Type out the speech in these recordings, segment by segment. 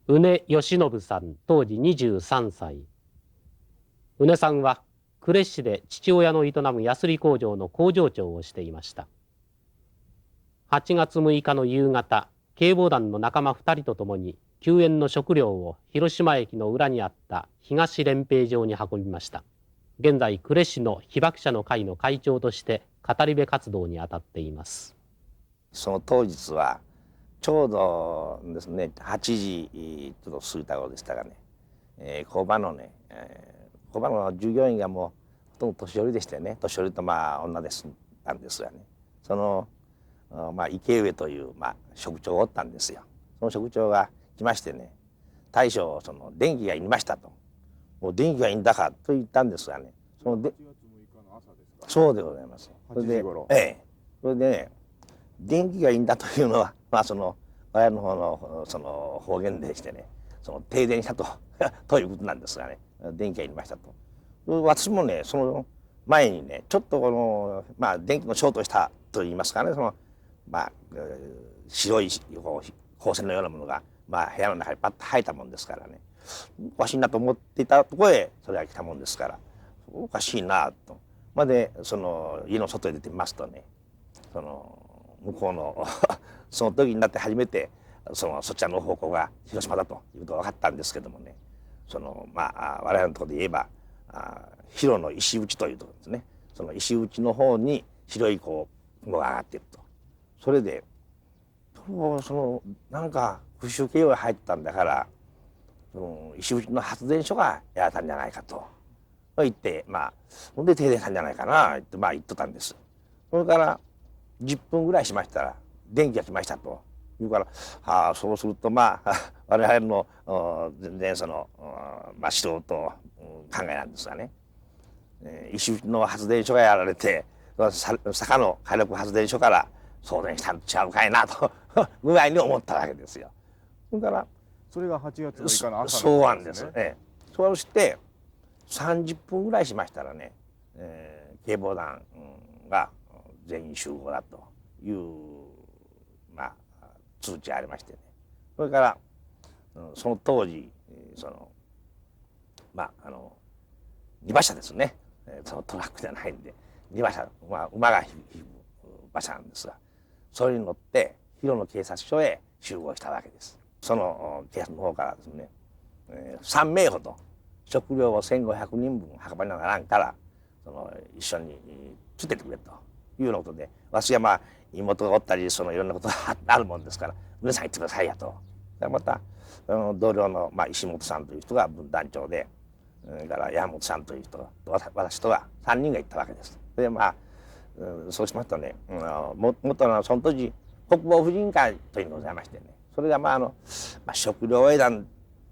宇根義信さん、当時23歳。宇根さんは呉市で父親の営むヤスリ工場の工場長をしていました。8月6日の夕方、警防団の仲間2人と共に救援の食料を広島駅の裏にあった東練兵場に運びました。現在、呉市の被爆者の会の会長として語り部活動に当たっています。その当日はちょうどですね、8時ちょっと過ぎた頃でしたがね、工場のね、工場の従業員がもうほとんど年寄りでしてね、年寄りと女で住んだんですがね、その池上という、職長がおったんですよ。その職長が来ましてね、大将、その電気がいりましたと。もう電気がいいんだかと言ったんですがね、そうでございます。8時頃。それでね、電気がいいんだというのは、その我々の方のその方言でしてね、その停電したとということなんですがね、電気がいりましたと。私もね、その前にね、ちょっと電気のショートしたといいますかね、白い光線のようなものが部屋の中にパッと入ったもんですからね、おかしいなと思っていたところへそれが来たもんですから、おかしいなと。でその家の外へ出てみますとね、その向こうのその時になって初めてそちらの方向が広島だということが分かったんですけどもね、我々のところで言えば広の石打ちというところですね。その石打ちの方に白い雲が上がっていると。それでなんか空襲警報が入ってたんだから、石打ちの発電所がやられたんじゃないかと言って、ほんで停電したんじゃないかなって言っとったんです。それから10分ぐらいしましたら電気が来ましたと言うから、そうすると我々の全然素人考えなんですがね、石打ちの発電所がやられて坂の火力発電所から送電したんちゃうかいなとぐらいに思ったわけですよ。それからそれが8月6日の朝そうなんです。そうして30分ぐらいしましたらね、警防団が全員集合だという通知ありましてね、それから、その当時2馬車ですね、そのトラックじゃないんで2馬車、馬が引く馬車なんですが、それに乗って広野警察署へ集合したわけです。その警察の方からですね、3名ほど食料を1500人分運ばながらんから一緒につけてくれというようなことで、私が妹がおったりいろんなことがあるもんですから「皆さん行ってくださいや」と。また同僚の石本さんという人が分団長で、それから山本さんという人と私とが3人が行ったわけです。でそうしますとね、元のその当時国防婦人会というのがございましてね、それが食料英断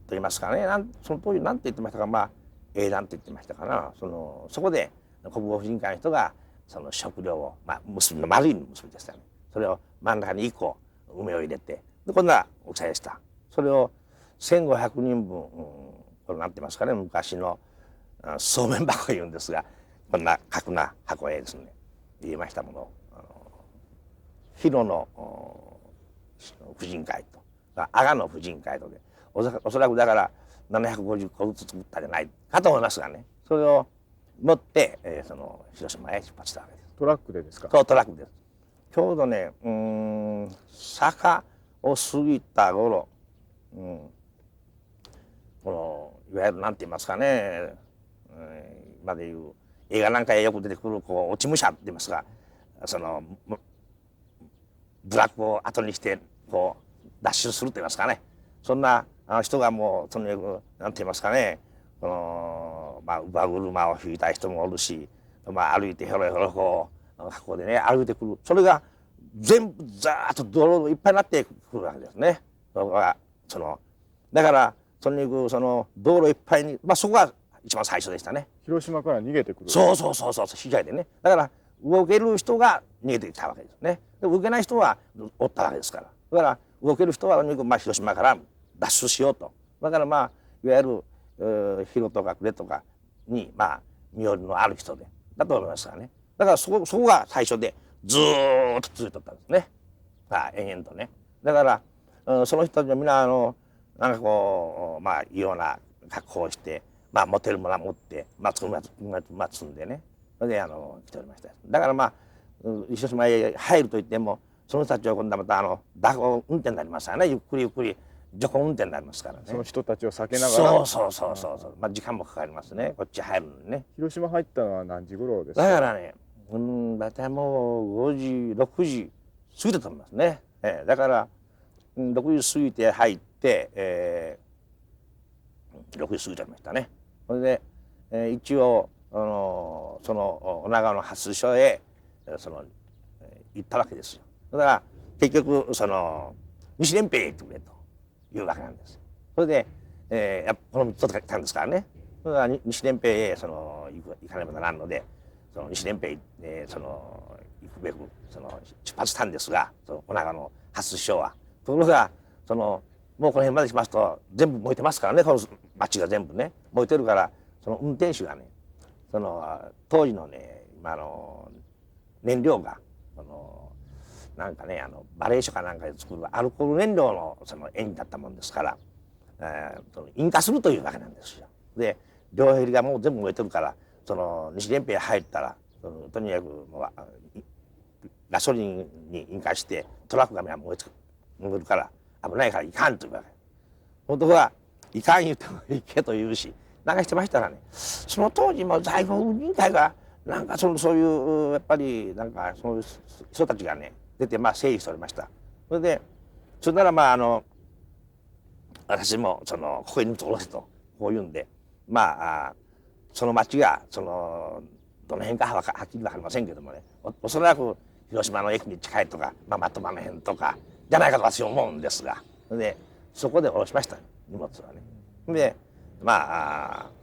といいますかね、その当時何て言ってましたか、英断と言ってましたかな、そこで国防婦人会の人がその食料を、結びの丸い結びでしたね、それを真ん中に1個梅を入れて、でこんな大きさでした。それを1500人分、これ何て言いますかね、昔のそうめん箱いうんですが、こんな角な箱へですね入れましたものを、広野婦人会と阿賀の婦人会とでおそらくだから750個ずつ作ったんじゃないかと思いますがね、それを持って、広島へ出発したわけです。トラックでですか？そう、トラックです。ちょうどね、坂を過ぎた頃、いわゆるなんて言いますかね、今でいう映画なんかへよく出てくる落ち武者って言いますが、部落を後にして脱出すると言いますかね、そんな人がもうとにかくなんて言いますかね、乳母車を引いた人もおるし、歩いてひょろひょろここでね歩いてくる、それが全部ザーッと道路いっぱいになってくるわけですね。だからとにかく道路いっぱいに、そこが一番最初でしたね。広島から逃げてくる。そう被害でね。だから動ける人が逃げてきたわけですね。で動けない人はおったわけですから。だから動ける人はとにかく広島から脱出しようと。だからいわゆる広とか呉とかに身寄りのある人でだと思いますからね。だからそこが最初でずっと続いとったんですね。延々とね。だからその人たちはみんななんかこういいような格好をして、持てるものは持って、積んでね、それで来ておりました。だから広島へ入るといっても、その人たちは今度はまた蛇行運転になりますからね、ゆっくりゆっくり徐行運転になりますからね。その人たちを避けながら。そう。時間もかかりますね、こっち入るのにね。広島入ったのは何時頃ですか？だからね、大体もう5時6時過ぎたと思いますね。だから6時過ぎて入って、6時過ぎちゃいましたね。それで、一応その女川の発所へ行ったわけですよ。だから結局西連兵へ行ってくれというわけなんです。それで、この道取ってきたんですからね。それから西連兵へ行かねばならんので、西連兵へ行くべく出発したんですが、女川の発所は。ところがもうこの辺まで来ますと全部燃えてますからね、この町が全部ね燃えてるから、運転手がね当時のね燃料がなんかねバレー所かなんかで作るアルコール燃料のエンジンだったもんですから、引火するというわけなんですよ。で両ヘリがもう全部燃えてるから、西連兵へ入ったらとにかくガソリンに引火してトラックが燃えるから危ないからいかんというわけ。本当はいかん言うてもいけと言うし、なんかしてましたらね、その当時も財宝委員会がなんかそういうやっぱりなんかそういう人たちがね出て整理しておりました。それなら私もここに荷物を下ろせとこう言うんで、その町がどの辺かはっきり分かりませんけどもね、おそらく広島の駅に近いとか的場の辺とかじゃないかと私は思うんですが、そこで下ろしました荷物はね。で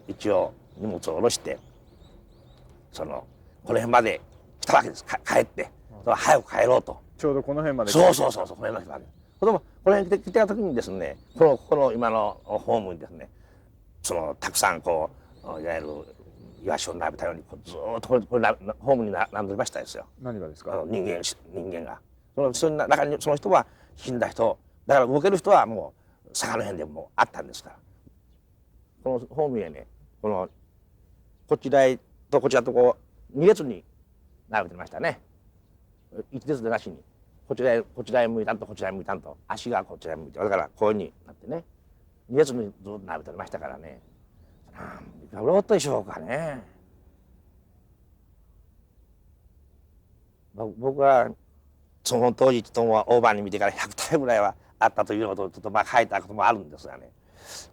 一応荷物を下ろしてこの辺まで来たわけです。帰って早く帰ろうと。ちょうどこの辺まで。そうこの辺まで来たわけです。この辺来た時にですね、この今のホームにですね、たくさんいわゆるイワシを並べたようにずっとこれホームに並んでましたですよ。何がですか？人間がその中にその人は死んだ人だから、動ける人はもう坂の辺でもうあったんですから、このホームへねこちらへとこちらと2列に並べてましたね。一列でなしにこちらへ向いたんとこちらへ向いたんと、足がこちらへ向いて、だからこういうふうになってね2列にずっと並べてましたからね、いかがろうとでしょうかね。僕はその当時とも大判に見てから100体ぐらいはあったということをちょっと書いたこともあるんですがね、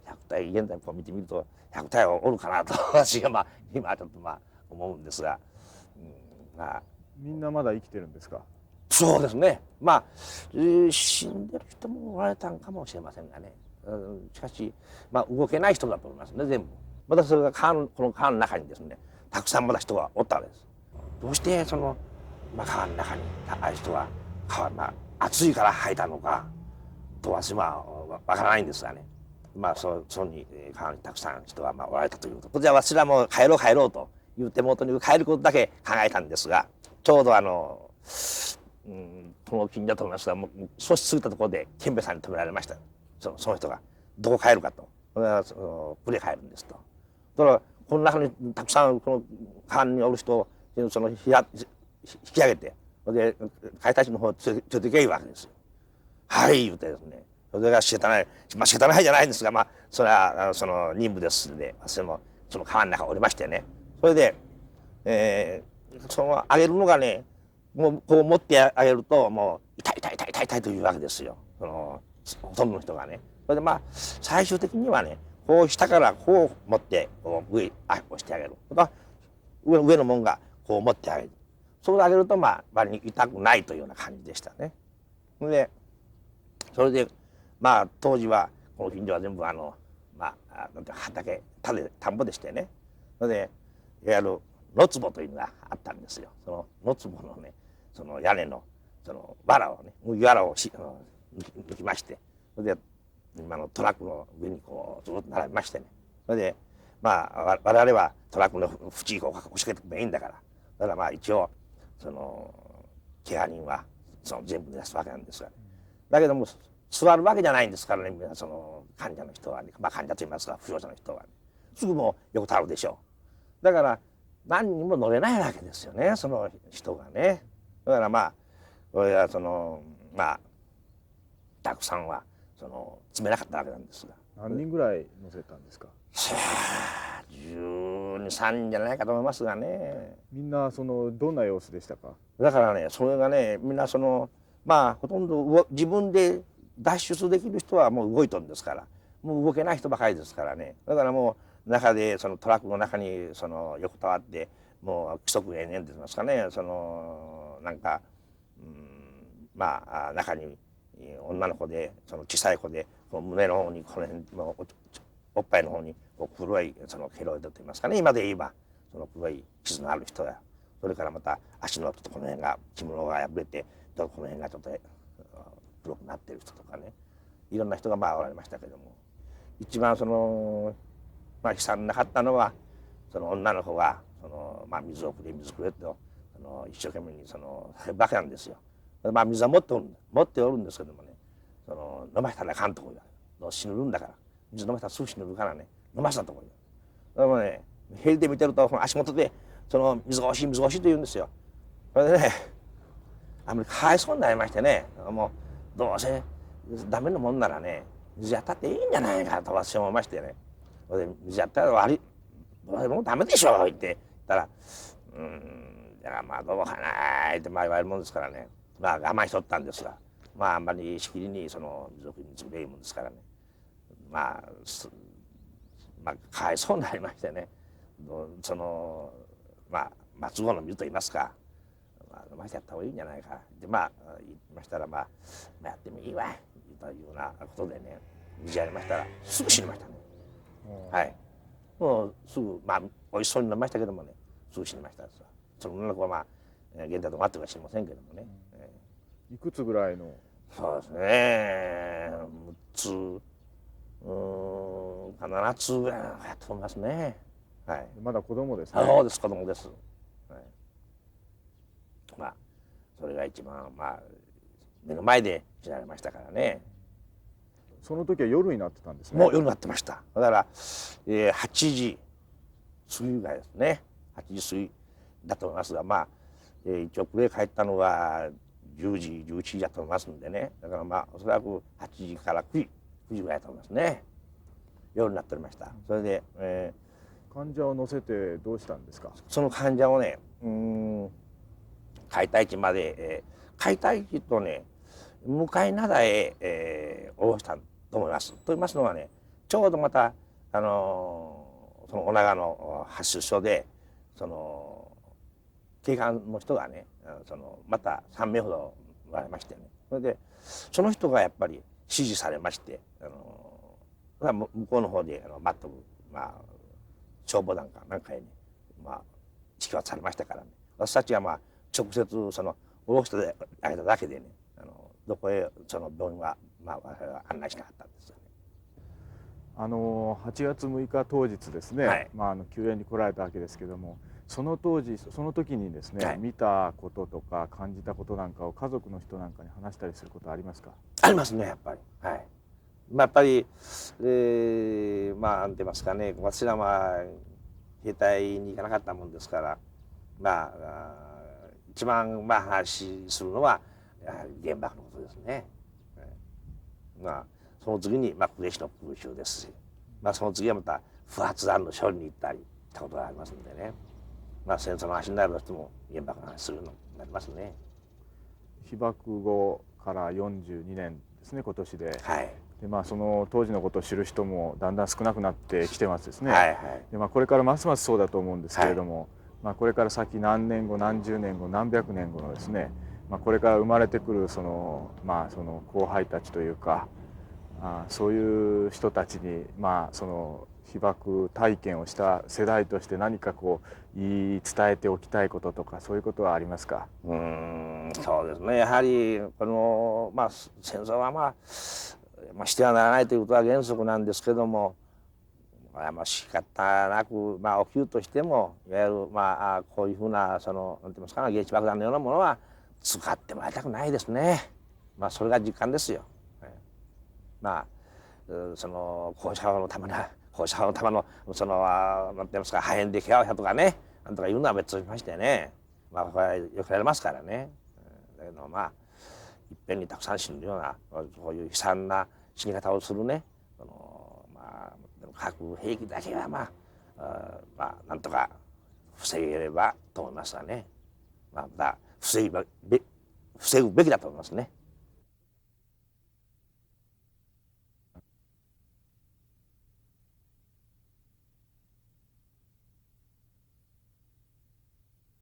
100体現在見てみると100体はおるかなと私が今ちょっと思うんですが、みんなまだ生きてるんですか？そうですね。死んでる人もおられたんかもしれませんがね、しかし動けない人だと思いますね、全部。またそれがこの川の中にですねたくさんまだ人がおったわけです。どうして川の中にああいう人は暑いから入ったのかと私はわからないんですがね、川にたくさん人がおられたということ。じゃあわしらも帰ろうと言う手元に帰ることだけ考えたんですが、ちょうどこの近所だと思いますが、もう少し過ぎたところで憲兵さんに止められました。その人がどこ帰るかと。これは呉帰るんですと。だからこの中にたくさんこの川におる人を引き上げて、で海隊士の方を連れてけいわけですよ。はい言うてですね、それが仕方ないじゃないんですが、それはその任務ですので、私もその川の中おりましてね、それで、上げるのがね、もうこう持ってあげるともう痛いというわけですよ、ほとんどの人がね。それで最終的にはね、こう下からこう持って上に押してあげる。上のもんがこう持ってあげる。そうあげると割に痛くないというような感じでしたね。でそれで当時はこの近所は全部畑田んぼでしてね、それでいわゆる野坪というのがあったんですよ。その野坪のねその屋根の藁をね麦藁を抜きまして、それで今のトラックの上にこうずっと並べましてね、それで我々はトラックの縁を押し付けてもいいんだから、だから一応怪我人は全部出すわけなんですが、だけども座るわけじゃないんですからね、その患者の人はね、まあ患者と言いますか負傷者の人はね、すぐもう横たわるでしょう。だから何人も乗れないわけですよね、その人がね。だからまあこれはそのまあたくさんはその詰めなかったわけなんですが。何人ぐらい乗せたんですか？さあ12、3人じゃないかと思いますがね。みんなどんな様子でしたか？だからねそれがねみんなまあほとんど自分で脱出できる人はもう動いとるんですから、もう動けない人ばかりですからね。だからもう中でそのトラックの中に横たわってもう規則永年って言いますかね、なんか、まあ中に女の子で小さい子で胸の方にこの辺おっぱいの方に黒いケロイドと言いますかね、今で言えば黒い傷のある人や、それからまた足のちょっとこの辺が着物が破れてこの辺がちょっと黒くなってる人とかね、いろんな人がまあおられましたけども、一番まあ悲惨なかったのは女の子がまあ水をくれ水くれと一生懸命にバカなんですよ。まあ水は持っておるんですけどもね、飲ましたらあかんとこ言う、死ぬんだから水飲ましたらすぐ死ぬからね、飲ましたとこ言う。でもねヘリで見てると足元で水が欲しい水が欲しいと言うんですよ。それでねあんまりかわいそうになりましてね、もうどうせダメなもんならね水やったっていいんじゃないかと私は思いましてね、それで水やったら悪い、どうせもうダメでしょ言って言ったらだからまあどうかなってまあ言われるもんですからね、まあ我慢しとったんですが、まああんまりしきりに水を水でいいもんですからね、まあかわいそうになりましてね、まあ末後の水と言いますか、飲ませてやった方がいいんじゃないかでまあ言いましたら、まあやってもいいわというようなことでね水やりましたらすぐ死にましたね。はい、もうすぐまあおいしそうに飲みましたけどもねすぐ死にましたです。その女の子はまあ現在と待ってるかもしれませんけどもね。いくつぐらいの？そうですね6つ7つぐらいやと思いますね。はい、まだ子供ですね。そうです、子供です。はい、まあそれが一番まあ目の前で死なれましたからね。その時は夜になってたんですね。もう夜になってました。だから、8時過ぎぐらいですね。8時過ぎだと思いますが、まあ、一応暮れ帰ったのが10時11時だと思いますんでね、だからまあおそらく8時から9時ぐらいだと思いますね。夜になっておりました。それで、患者を乗せてどうしたんですか？その患者をね解体地まで、解体地とね向かい灘へ、下ろしたと思います。と言いますのはねちょうどまたその女川の発出所で警官の人がねまた3名ほどおられましてね、それでその人がやっぱり指示されまして向こうの方で待っとる、まあ、消防団かなんかへね、まあ、指揮はされましたからね、私たちはまあ直接下ろしてあげただけでねどこへ病院は、まあ、我々は案内しなかったんですよね。8月6日当日ですね、はい、まあ、救援に来られたわけですけども、その時にですね、はい、見たこととか感じたことなんかを家族の人なんかに話したりすることはありますか？ありますねやっぱり。はい、まあ、やっぱり、まあなんて言いますかね、私らは兵隊に行かなかったもんですから、まあ一番まあ話するのはやはり原爆のことですね。まあその次に呉市の空襲ですし、まあ、その次はまた不発弾の処理に行ったりしたことがありますんでね、まあ、戦争の話になるとしても原爆の話するのになりますね。被爆後から42年ですね今年で。はい、でまあ、その当時のことを知る人もだんだん少なくなってきてますですね。はいはい、でまあ、これからますますそうだと思うんですけれども、はい、まあ、これから先何年後何十年後何百年後のですね、まあ、これから生まれてくるまあ、その後輩たちというかそういう人たちに、まあ、被爆体験をした世代として何かこう言い伝えておきたいこととかそういうことはありますか？そうですね、やはりまあ、戦争はまあしてはならないということは原則なんですけども、仕方なく、まあ、起きるとしてもいわゆる、まあ、こういうふうななんて言いますか、原子爆弾のようなものは使ってもらいたくないですね。まあ、それが実感ですよ。まあその放射砲の弾のそのなんて言いますか、破片で怪我をしたとかね、なんとかいうのは別としましてね、まあこれはよくやりますからね。だけどまあいっぺんにたくさん死ぬようなそういう悲惨な死に方をするね、まあ核兵器だけはまあなんとか防げればと思いますがね。まあ防ぐべきだと思いますね。